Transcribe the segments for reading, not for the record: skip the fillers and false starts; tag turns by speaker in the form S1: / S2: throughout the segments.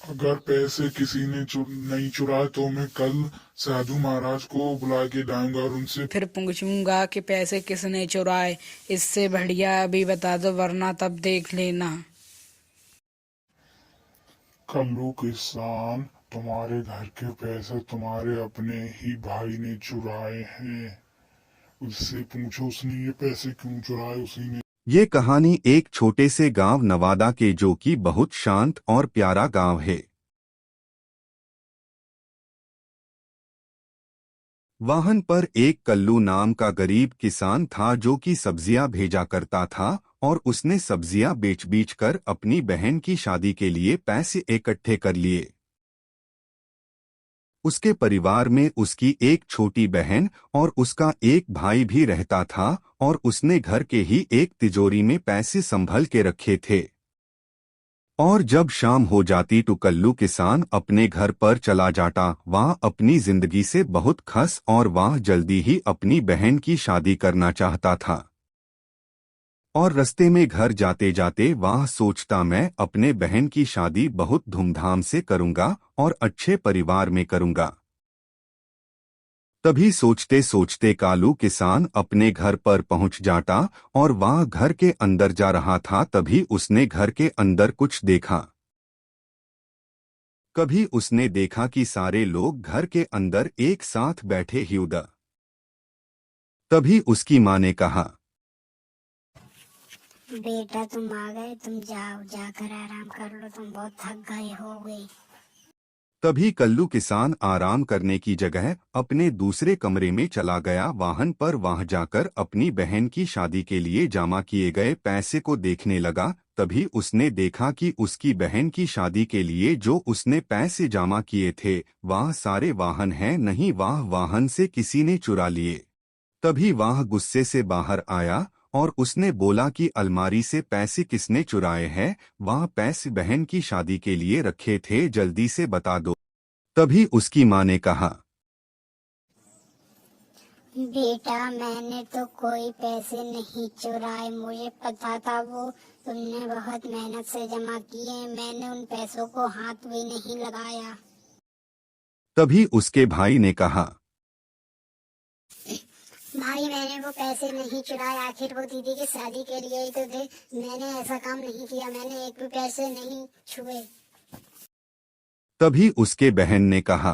S1: अगर पैसे किसी ने नहीं चुराए तो मैं कल साधु महाराज को बुला के लाऊंगा और उनसे
S2: फिर पूछूंगा कि पैसे किसने चुराए। इससे बढ़िया अभी बता दो, वरना तब देख लेना।
S1: कल्लू किसान, तुम्हारे घर के पैसे तुम्हारे अपने ही भाई ने चुराए हैं। उससे पूछो उसने ये पैसे क्यों चुराए, उसी ने।
S3: ये कहानी एक छोटे से गांव नवादा के जो कि बहुत शांत और प्यारा गांव है। वाहन पर एक कल्लू नाम का गरीब किसान था जो कि सब्जियां भेजा करता था और उसने सब्जियां बेच कर अपनी बहन की शादी के लिए पैसे इकट्ठे कर लिए। उसके परिवार में उसकी एक छोटी बहन और उसका एक भाई भी रहता था और उसने घर के ही एक तिजोरी में पैसे संभल के रखे थे। और जब शाम हो जाती तो कल्लू किसान अपने घर पर चला जाता। वह अपनी जिंदगी से बहुत खुश और वह जल्दी ही अपनी बहन की शादी करना चाहता था। और रास्ते में घर जाते जाते वह सोचता, मैं अपने बहन की शादी बहुत धूमधाम से करूंगा और अच्छे परिवार में करूंगा। तभी सोचते सोचते कालू किसान अपने घर पर पहुंच जाता और वह घर के अंदर जा रहा था। तभी उसने घर के अंदर कुछ देखा। कभी उसने देखा कि सारे लोग घर के अंदर एक साथ बैठे हुए। तभी उसकी माँ ने कहा,
S4: बेटा तुम आ गए, तुम जाओ, जाकर आराम कर लो, तुम बहुत थक गए होगे।
S3: तभी कल्लू किसान आराम करने की जगह अपने दूसरे कमरे में चला गया। वाहन पर वहां जाकर अपनी बहन की शादी के लिए जमा किए गए पैसे को देखने लगा। तभी उसने देखा कि उसकी बहन की शादी के लिए जो उसने पैसे जमा किए थे वह सारे वाहन हैं नहीं, वह वाहन से किसी ने चुरा लिए। तभी वह गुस्से से बाहर आया और उसने बोला कि अलमारी से पैसे किसने चुराए हैं, वह पैसे बहन की शादी के लिए रखे थे, जल्दी से बता दो। तभी उसकी माँ ने कहा,
S4: बेटा मैंने तो कोई पैसे नहीं चुराए, मुझे पता था वो तुमने बहुत मेहनत से जमा किए, मैंने उन पैसों को हाथ भी नहीं लगाया।
S3: तभी उसके भाई ने कहा,
S4: भाई मैंने वो पैसे नहीं चुराए, आखिर वो दीदी की शादी के लिए ही तो थे, मैंने ऐसा काम नहीं किया, मैंने एक भी पैसे नहीं छुए।
S3: तभी उसके बहन ने कहा,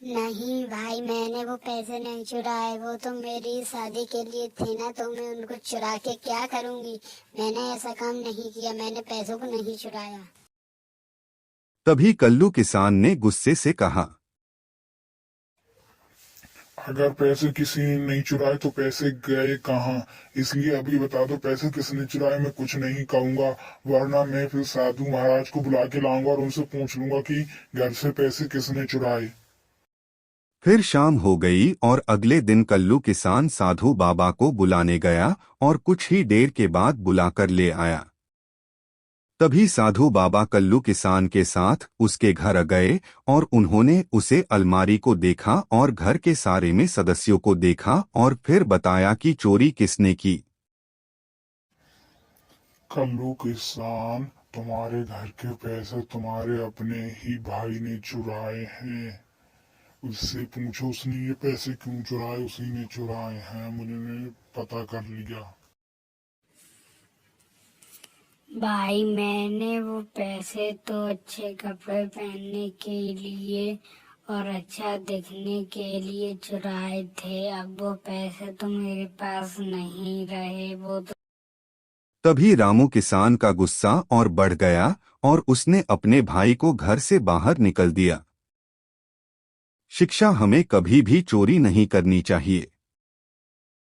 S4: नहीं भाई मैंने वो पैसे नहीं चुराए, वो तो मेरी शादी के लिए थे ना, तो मैं उनको चुरा के क्या करूंगी, मैंने ऐसा काम नहीं किया, मैंने पैसों को नहीं चुराया।
S3: तभी कल्लू किसान ने गुस्से से कहा,
S1: अगर पैसे किसी ने नहीं चुराए तो पैसे गए कहाँ, इसलिए अभी बता दो पैसे किसने चुराए। मैं कुछ नहीं कहूंगा, वरना मैं फिर साधु महाराज को बुला के लाऊंगा और उनसे पूछ लूंगा कि घर से पैसे किसने चुराए।
S3: फिर शाम हो गई और अगले दिन कल्लू किसान साधु बाबा को बुलाने गया और कुछ ही देर के बाद बुलाकर ले आया। तभी साधु बाबा कल्लू किसान के साथ उसके घर गए और उन्होंने उसे अलमारी को देखा और घर के सारे में सदस्यों को देखा और फिर बताया कि चोरी किसने की।
S1: कल्लू किसान, तुम्हारे घर के पैसे तुम्हारे अपने ही भाई ने चुराए हैं। उससे पूछो उसने ये पैसे क्यों चुराए, उसी ने चुराए हैं, मुझे पता कर लिया।
S4: भाई मैंने वो पैसे तो अच्छे कपड़े पहनने के लिए और अच्छा दिखने के लिए चुराए थे, अब वो पैसे तो मेरे पास नहीं रहे, वो तो।
S3: तभी रामू किसान का गुस्सा और बढ़ गया और उसने अपने भाई को घर से बाहर निकल दिया। शिक्षा हमें कभी भी चोरी नहीं करनी चाहिए।